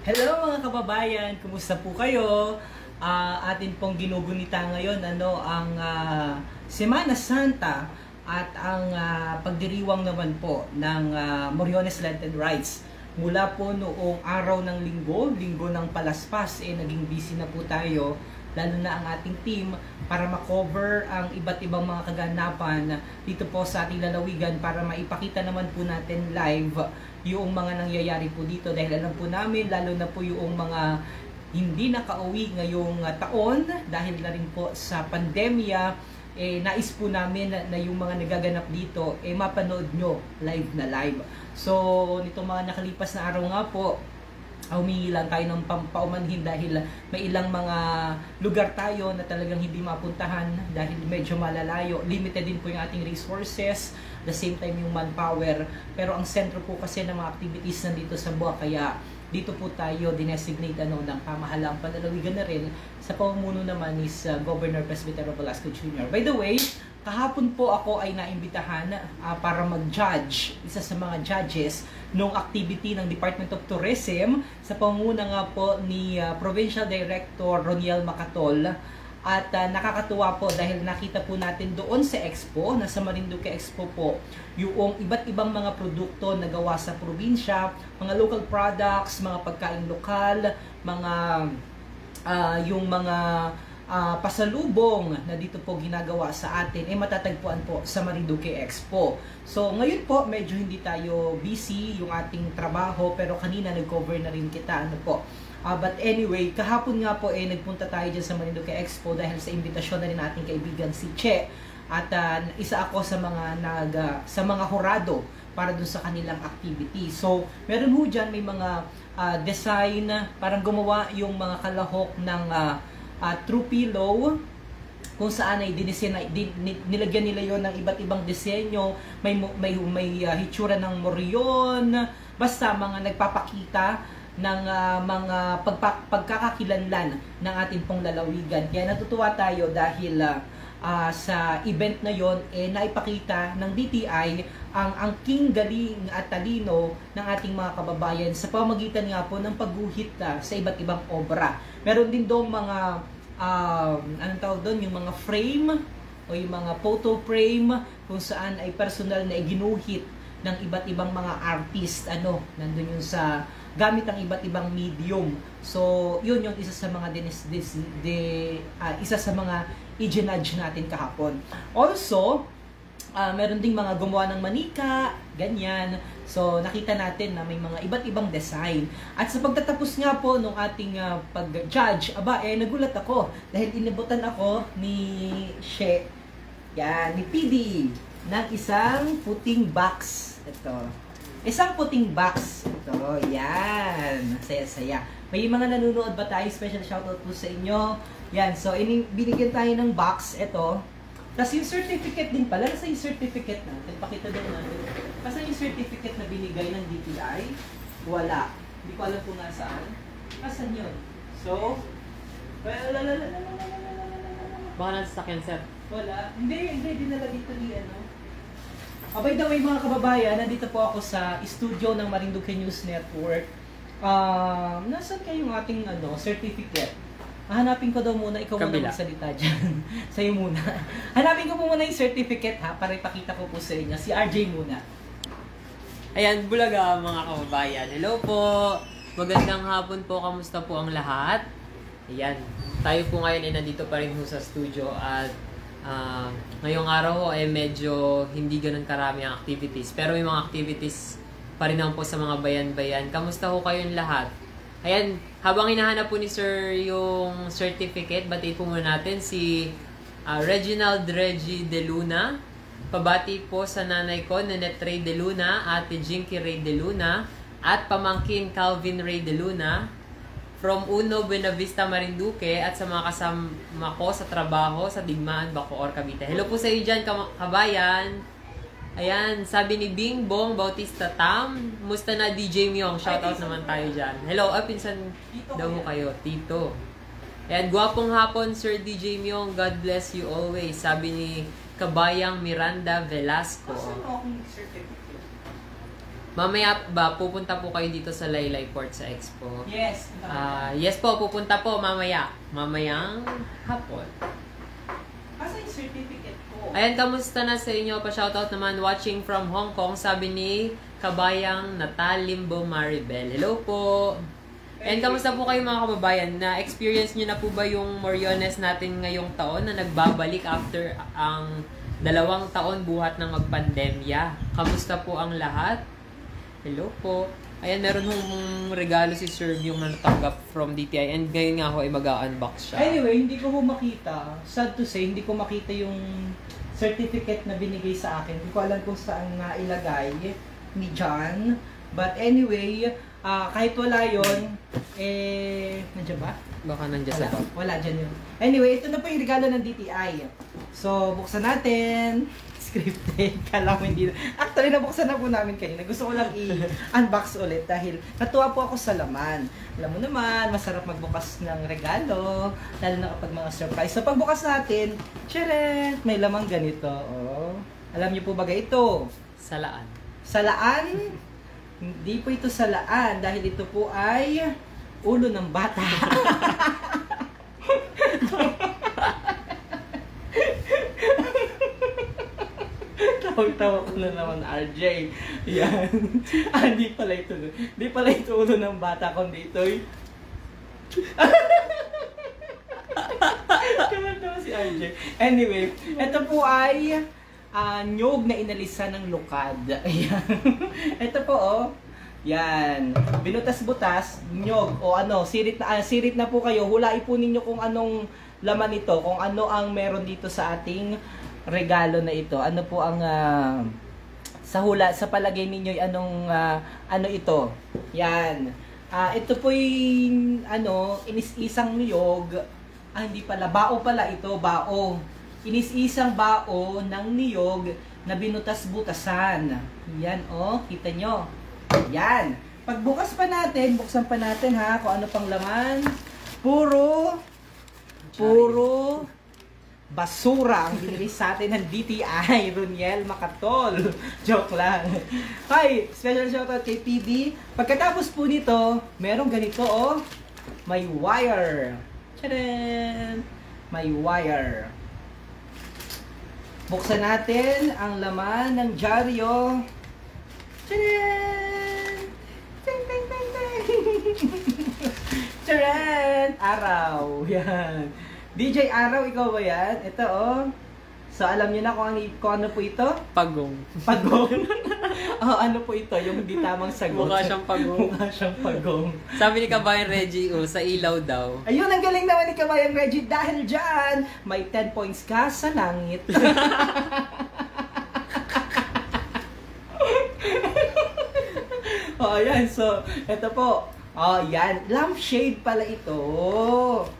Hello mga kababayan, kumusta po kayo? Atin pong ginugunita ngayon ang Semana Santa at ang pagdiriwang naman po ng Moriones Lenten Rites. Mula po noong araw ng linggo ng Palaspas, naging busy na po tayo, lalo na ang ating team, para makover ang iba't ibang mga kaganapan dito po sa ating lalawigan para maipakita naman po natin live yung mga nangyayari po dito, dahil alam po namin, lalo na po yung mga hindi nakauwi ngayong taon dahil na rin po sa pandemya, nais po namin na yung mga nagaganap dito mapanood nyo live na live. So nitong mga nakalipas na araw nga po, humingi lang tayo ng paumanhin dahil may ilang mga lugar tayo na talagang hindi mapuntahan dahil medyo malalayo. Limited din po yung ating resources, the same time yung manpower. Pero ang sentro po kasi ng mga activities nandito sa Buwa, kaya dito po tayo dinesignate ng pamahalaang panlalawigan na rin. Sa pamumuno naman is Governor Presbytero Velasco Jr. By the way, kahapon po ako ay naimbitahan para mag-judge, isa sa mga judges nung activity ng Department of Tourism sa pamumuno nga po ni Provincial Director Roniel Macatol. At nakakatuwa po dahil nakita po natin doon sa Expo, nasa Marinduque Expo po, yung iba't ibang mga produkto na gawa sa probinsya, mga local products, mga pagkain lokal, mga yung mga pasalubong na dito po ginagawa sa atin matatagpuan po sa Marinduque Expo. So ngayon po medyo hindi tayo busy yung ating trabaho, pero kanina nag-cover na rin kita but anyway, kahapon nga po nagpunta tayo dyan sa Marinduque Expo dahil sa imbitasyon na rin nating kaibigan si Che, at isa ako sa mga sa mga hurado para dun sa kanilang activity. So meron ho dyan, may mga design, parang gumawa yung mga kalahok ng true pillow, kung saan ay nilagyan nila yon ng iba't ibang disenyo, may hitsura ng Morion, basta mga nagpapakita ng mga pagkakakilanlan ng ating pong lalawigan. Kaya natutuwa tayo dahil sa event na yon naipakita ng DTI ang angking galing at talino ng ating mga kababayan sa pamamagitan nga po ng pagguhit sa iba't ibang obra. Meron din doon mga anong tawag doon, yung mga frame o yung mga photo frame kung saan ay personal na ginuhit ng iba't ibang mga artist, nandun yun sa gamit ang iba't ibang medium. So yun yung isa sa mga isa sa mga i-judge natin kahapon. Also, meron ding mga gumawa ng manika, ganyan. So nakita natin na may mga iba't ibang design. At sa pagtatapos nga po nung ating pag-judge, nagulat ako dahil inibutan ako ni She, ni PD, ng isang puting box. Ito. Isang puting box. Ito. Yan. Saya-saya. May mga nanonood ba tayo? Special shoutout po sa inyo. Yan. So, binigyan tayo ng box. Ito. Tapos yung certificate din pala. Nasa yung certificate natin. Pakita din natin. Kasi yung certificate na binigay ng DTI, wala. Hindi ko alam kung nasaan. Asan yun? So, baka nasa sakyan, sir. wala. Hindi. Dinala dito ni by the way mga kababayan, nandito po ako sa studio ng Marinduque News Network. Nasaan kayong ating certificate? Hanapin ko daw muna, ikaw muna magsalita dyan. Sa'yo muna. Hanapin ko po muna yung certificate para ipakita ko po sa inyo. Si RJ muna. Ayan, bulaga mga kababayan. Hello po! Magandang hapon po, kamusta po ang lahat? Ayan, tayo po ngayon nandito pa rin po sa studio at ngayong araw medyo hindi ganun karami ang activities, pero may mga activities pa rin naman po sa mga bayan-bayan. Kamusta ho kayong lahat? Ayan, habang hinahanap po ni Sir yung certificate, batiin po muna natin si Reginald Reggie De Luna. Pabati po sa nanay ko, Nanette Ray De Luna, Ate Jinky Ray De Luna, at pamangkin Calvin Ray De Luna, from Uno, Buenavista, Marinduque, at sa mga kasama ko sa trabaho sa Digmaan, Bacoor, Cavite. Hello po sa iyo dyan, kabayan. Ayan, sabi ni Bing Bong Bautista Tam, musta na DJ Myong? Shoutout naman tayo dyan. Hello, pinsan daw mo kayo, Tito. Ayan, guwapong hapon, Sir DJ Myong. God bless you always. Sabi ni Kabayang Miranda Velasco. Mamaya ba, pupunta po kayo dito sa Laylay Port sa Expo? Yes. Yes po, pupunta po mamaya. Mamayang hapon. Asa yung certificate ko? Ayan, kamusta na sa inyo? Pa-shoutout naman watching from Hong Kong, sabi ni Kabayang Natalimbo Maribel. Hello po! And kamusta po kayo mga kababayan? Na-experience nyo na po ba yung Moriones natin ngayong taon na nagbabalik after ang 2 taon buhat ng magpandemya? Kamusta po ang lahat? Hello po! Ayan, meron hong regalo si Sir yung natanggap from DTI and ngayon nga ako ay mag-unbox siya. Anyway, hindi ko makita. Sad to say, hindi ko makita yung certificate na binigay sa akin. Hindi ko alam kung saan na ilagay ni John. But anyway, kahit wala yun, nandiyan ba? Baka nandiyan sa bag. Wala dyan yun. Anyway, ito na po yung regalo ng DTI. So, buksan natin. Scripted. Kala mo hindi. Actually, nabuksan na po namin kanina. Gusto ko lang i-unbox ulit dahil natuwa po ako sa laman. Alam mo naman, masarap magbukas ng regalo, lalo na kapag mga surprise. So, pagbukas natin, tcharan! May lamang ganito. Oh. Alam niyo po ba ito? Salaan. Salaan? Hindi po ito salaan dahil ito po ay ulo ng bata. Tawag-tawa ko na naman, RJ. Yan. Hindi pala ito. Hindi pala ito ulo ng bata, kundi ito'y... Tawa si RJ. Anyway, ito po ay nyog na inalisan ng lukad. Ayan. Ito po, oh. Yan. Binutas-butas, nyog. O ano, sirit na po kayo. Hulain po ninyo kung anong laman ito. Kung ano ang meron dito sa ating regalo na ito. Ano po ang sa hula, sa palagay ninyo anong ano ito? Yan. Ito po yung inis-isang niyog. Hindi pala, bao pala ito, bao. Inis-isang bao ng niyog na binutas-butasan. Yan, oh, kita nyo. Yan. Pagbukas pa natin, buksan pa natin ha, kung ano pang laman. Puro basura ang binili sa atin ng DTI, Roniel Macatol. Joke lang. Hi, special shoutout kay PB. Pagkatapos po nito, merong ganito, oh. May wire. Tcharan! May wire. Buksan natin ang laman ng dyaryo. Tcharan! Ting, ting, ting, ting. Tcharan! Araw. Yan. DJ Araw, ikaw ba yan? Ito, oh. So, alam niyo na kung ano po ito? Pagong. Pagong? Oh, ano po ito? Yung hindi tamang sagot. Mukha siyang pagong. Mukha siyang pagong. Sabi ni Kabayan Reggie, sa ilaw daw. Ayun, ang galing naman ni Kabayan Reggie dahil dyan, may 10 points ka sa langit. Oh, ayan. So, ito po. Oh, yan. Lampshade pala ito.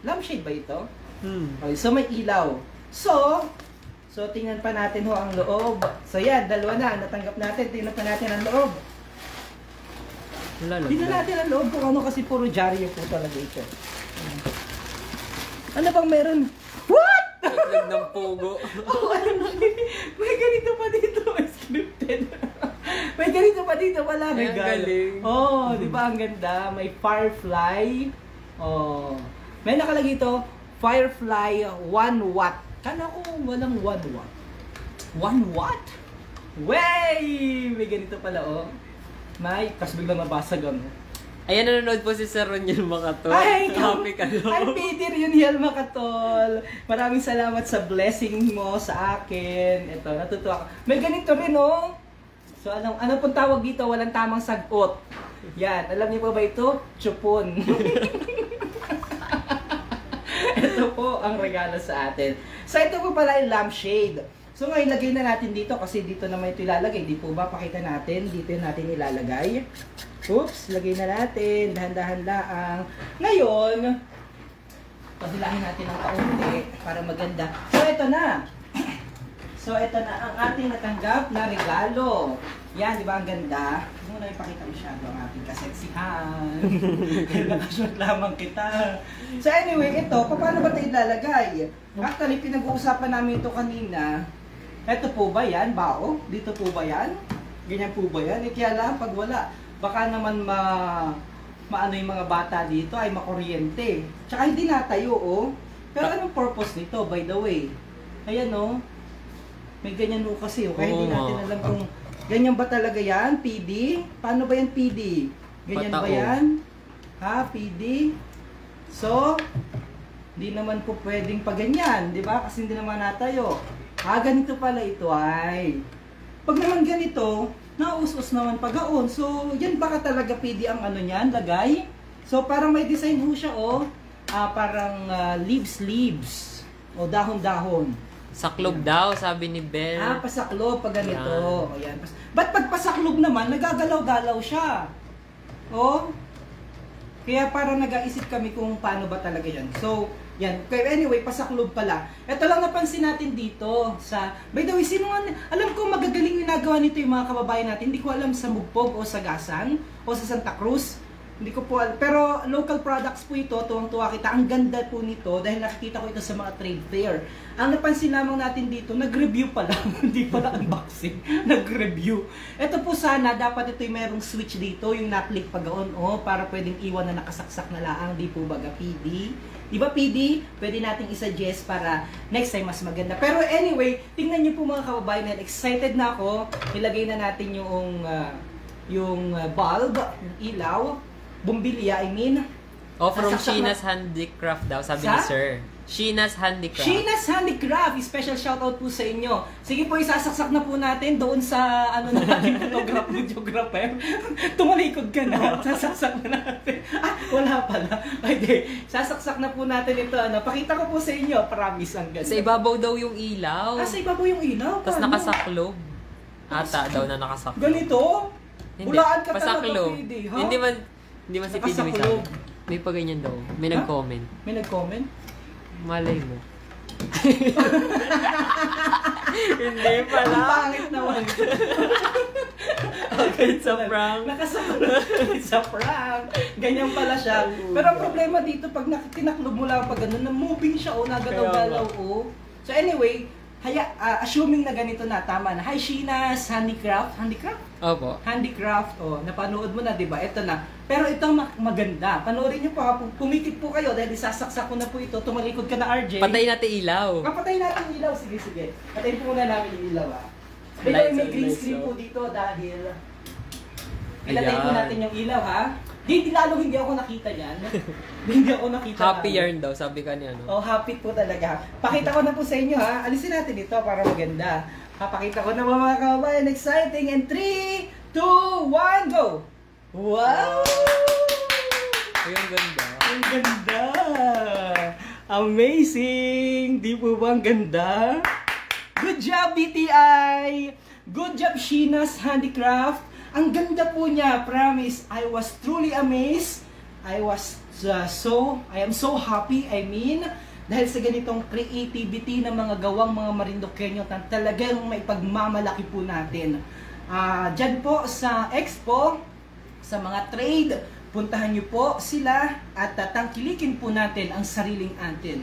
Lampshade ba ito? Okay, so may ilaw. So, tingnan pa natin ho ang loob. So yan, dalawa na natanggap natin. Tingnan pa natin ang loob. Tingnan natin ang loob kung ano kasi puro dyaryo po talaga ito. Ano bang meron? What? Naglag ng pugo. Oh, may ganito pa dito. Scripted. May ganito pa dito pala. Ay, ang galing. Oh, di ba ang ganda? May firefly. Oh. May nakalagay ito. Firefly 1 watt. Kala ko walang 1 watt. 1 watt? Wey! May ganito pala, oh. May, kasi biglang nabasag ano. Ayan, nanonood po si Sir Roniel Macatol. Ay, Happy ka daw. Ay, Peter Roniel Macatol. Maraming salamat sa blessing mo sa akin. Ito, natutuwa ako. May ganito rin, oh. So, ano pong tawag dito? Walang tamang sagot. Yan, alam niyo pa ba ito? Chupon. Ito po ang regalo sa atin. So, ito po pala yung lampshade. So, ngayon, lagay na natin dito kasi dito naman ito ilalagay. Di po ba? Pakita natin. Dito natin ilalagay. Oops, lagay na natin. Dahan-dahan laang. Ngayon, pahilahin natin ng kaunti para maganda. So, ito na. So, ito na ang ating natanggap na regalo. Yan, di ba ang ganda? Hindi mo na ipakita masyado ang ating kaseksihan. Nakashot lamang kita. So, anyway, ito, paano ba ito ilalagay? Actually, pinag-uusapan namin ito kanina. Ito po ba yan? Bao? Dito po ba yan? Ganyan po ba yan? Kaya lang, pag wala, baka naman maano yung mga bata dito ay makuryente. Tsaka hindi natayo, oh. Pero anong purpose nito, by the way? Ayan, oh. May ganyan po kasi, oh. Kaya hindi natin alam kung ganyan ba talaga yan, PD? Paano ba yan, PD? Ganyan ba yan? Ha, PD? So, hindi naman po pwedeng pa ganyan, di ba? Kasi hindi naman natayo. Ganito pala ito ay. Pag naman ganito, nauus-us naman pagaon. So, yan baka talaga PD ang ano niyan, lagay. So, parang may design ho siya, oh. Parang leaves. O dahon-dahon. Saklob daw, sabi ni Bel. Pasaklob pag ganito. Ayan. Ba't pag pasaklob naman, nagagalaw-galaw siya? Oh. Kaya parang nag-aisip kami kung paano ba talaga yan. So, yan. Anyway, pasaklob pala. Ito lang napansin natin dito sa... By the way, alam ko magagaling ginagawa nito yung mga kababayan natin. Hindi ko alam sa Mugpog o sa Gasan o sa Santa Cruz. Hindi ko po alam. Pero local products po ito. Tuwang-tuwa kita. Ang ganda po nito dahil nakikita ko ito sa mga trade fair. Ang napansin lamang natin dito, nag-review pala. Hindi pala unboxing. Nag-review. Ito po sana, dapat ito yung merong switch dito. Yung na-click pag-on. Para pwedeng iwan na nakasaksak na laang. Di po baga PD. Di ba PD? Pwede nating isa-suggest para next time mas maganda. Pero anyway, tingnan niyo po mga kababayan. Excited na ako. Ilagay na natin yung bulb, yung ilaw. Bumbilya, I mean. From Sheena's Handicraft daw, sabi ni Sir. Sheena's Handicraft. Sheena's Handicraft. Special shoutout po sa inyo. Sige po, isasaksak na po natin doon sa natin photographer. Tumalikod ka na. Sasaksak na natin. Wala pala. Okay. Sasaksak na po natin ito. Pakita ko po sa inyo. Promise, ang ganda. Sa ibabaw daw yung ilaw. Sa ibabaw yung ilaw? Tapos nakasaklob. Ata daw na nakasaklob. Ganito? Hindi. Bulaan ka pasaklob. talaga, PD, ha? Hindi man si PD may sabi. May pa ganyan daw. May nag-comment. May nag-comment? Malay mo. Hindi pala. Ang pangit naman. Okay, it's a prank. It's a prank. Ganyan pala siya. Pero ang problema dito, pag tinaklob mo lang pag gano'n, moving siya o nagalaw-galaw o. So anyway, assuming na ganito na, tama na. Hi, Sheena's Handicraft. Handicraft? Opo. Handicraft. Napanood mo na, di ba? Ito na. Pero ito maganda. Panoorin niyo po ha. Pumikit po kayo dahil isasaksak ko na po ito. Tumalikod ka na, RJ. Patayin natin ilaw. Patayin natin yung ilaw. Sige. Patayin po muna namin yung ilaw ha. Pero may green screen po dito dahil ilagay po natin yung ilaw ha. Hindi ako nakita yan. Hindi ako nakita. Happy yarn daw, sabi ka niya. Happy po talaga. Pakita ko na po sa inyo ha. Alisin natin ito para maganda. Pakita ko na mga kababayan. Exciting. And 3, 2, 1, go! Wow! Ay, ang ganda. Ang ganda! Amazing! Di po ba ang ganda? Good job, BTI! Good job, Sheena's Handicraft! Ang ganda po niya, promise. I was truly amazed. I am so happy, dahil sa ganitong creativity ng mga gawang mga Marinduqueño na talagang maipagmamalaki po natin. Diyan po sa Expo, sa mga trade, puntahan niyo po sila at tangkilikin po natin ang sariling atin.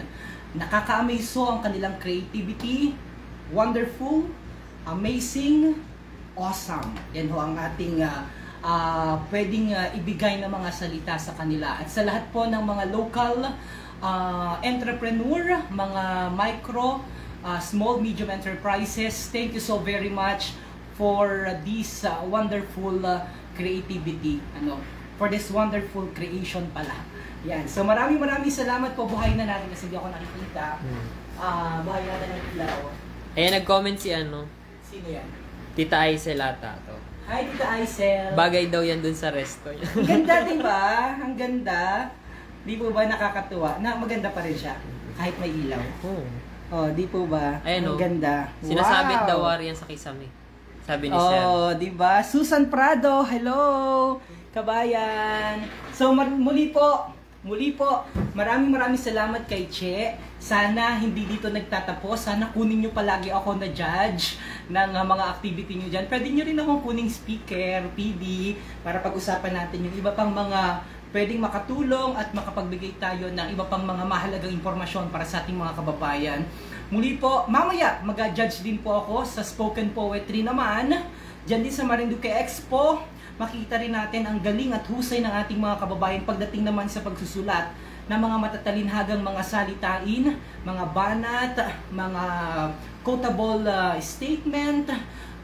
Nakaka-amaze po ang kanilang creativity. Wonderful, amazing, awesome. Yan ho ang ating pwedeng ibigay na mga salita sa kanila. At sa lahat po ng mga local entrepreneur, mga micro, small, medium enterprises, thank you so very much for this wonderful creativity. For this wonderful creation pala. Yan. So maraming salamat po. Buhayin na natin kasi hindi ako nakikita. Buhayin natin ang ilaw. Ayan, nag-comment si Sino yan? Tita Aisel ata to. Hi, Tita Aisel. Bagay daw yan dun sa resto niya. Ang ganda, diba? Ang ganda. Di po ba nakakatuwa? Maganda pa rin siya. Kahit may ilaw. Di po ba? Ayan, ang ganda. Sinasabit daw yan sa kisame. Sabi ni Sir. Diba? Susan Prado, hello! Kabayan. So, muli po, maraming salamat kay Che. Sana hindi dito nagtatapos. Sana kunin nyo palagi ako na judge ng mga activity nyo dyan. Pwede nyo rin akong kuning speaker, PD, para pag-usapan natin yung iba pang mga pwedeng makatulong at makapagbigay tayo ng iba pang mga mahalagang impormasyon para sa ating mga kababayan. Muli po, mamaya mag-judge din po ako sa spoken poetry naman Diyan din sa Marinduque Expo, makita rin natin ang galing at husay ng ating mga kababayan pagdating naman sa pagsusulat ng mga matatalinhagang mga salitain, mga banat, mga quotable statement,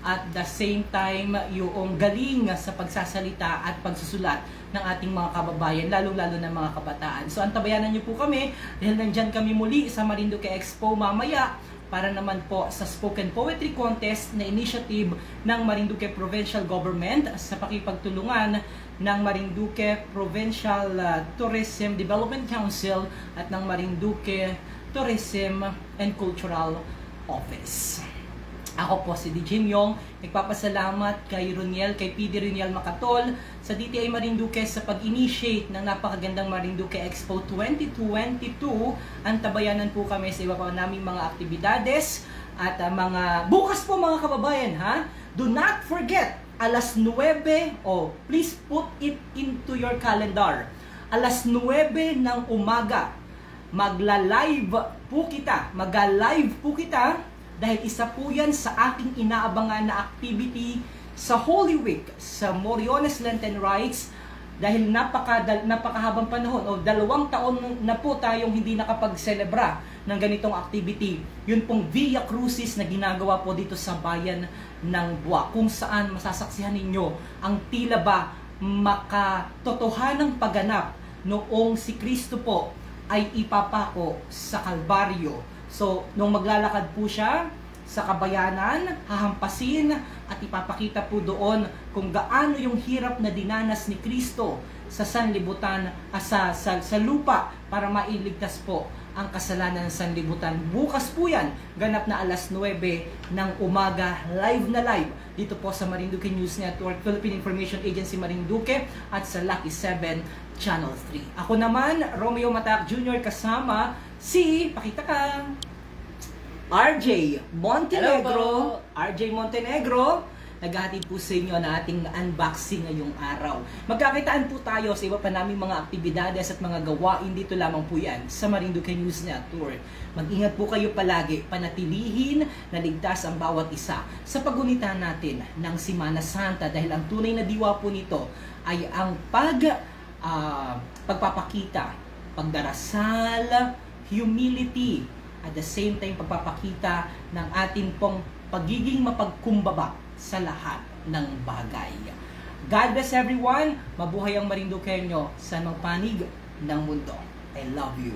at the same time yung galing sa pagsasalita at pagsusulat ng ating mga kababayan, lalo-lalo ng mga kabataan. So antabayanan niyo po kami dahil nandyan kami muli sa Marinduque Expo mamaya para naman po sa Spoken Poetry Contest na initiative ng Marinduque Provincial Government sa pakipagtulungan ng Marinduque Provincial Tourism Development Council at ng Marinduque Tourism and Cultural Office. Ako po si DJ Myong, nagpapasalamat kay Roniel, kay PD Roniel Macatol sa DTI Marinduque sa pag-initiate ng napakagandang Marinduque Expo 2022. Antabayanan po kami sa iba pa naming mga aktibidades at mga bukas po mga kababayan ha. Do not forget, alas 9, please put it into your calendar. Alas 9 ng umaga, magla-live po kita, dahil isa po yan sa aking inaabangan na activity sa Holy Week, sa Moriones Lenten Rites, dahil napakahabang panahon o 2 taon na po tayong hindi nakapag-celebra ng ganitong activity. Yun pong Via Crucis na ginagawa po dito sa bayan ng Buwa, kung saan masasaksihan ninyo ang tila ba makatotohanang pagganap noong si Kristo po ay ipapako sa Kalbaryo. So, nung maglalakad po siya sa kabayanan, hahampasin at ipapakita po doon kung gaano yung hirap na dinanas ni Kristo sa sanlibutan, sa lupa para mailigtas po ang kasalanan ng sanlibutan. Bukas po yan, ganap na alas 9 ng umaga, live na live dito po sa Marinduque News Network, Philippine Information Agency Marinduque at sa Lucky 7 Channel 3. Ako naman, Romeo Matac Jr. kasama si, pakita ka, RJ Montenegro. RJ Montenegro, naghahatid po sa inyo na ating unboxing ngayong araw. Magkakitaan po tayo sa iba pa naming mga aktibidades at mga gawain dito lamang po yan sa Marinduque News Network. Mag-ingat po kayo palagi, panatilihin na ligtas ang bawat isa sa pagunita natin ng Semana Santa dahil ang tunay na diwa po nito ay ang pagpapakita, pagdarasal, humility, at the same time pagpapakita ng ating pong pagiging mapagkumbaba sa lahat ng bagay. God bless everyone. Mabuhay ang Marinduqueño sa mga panig ng mundo. I love you.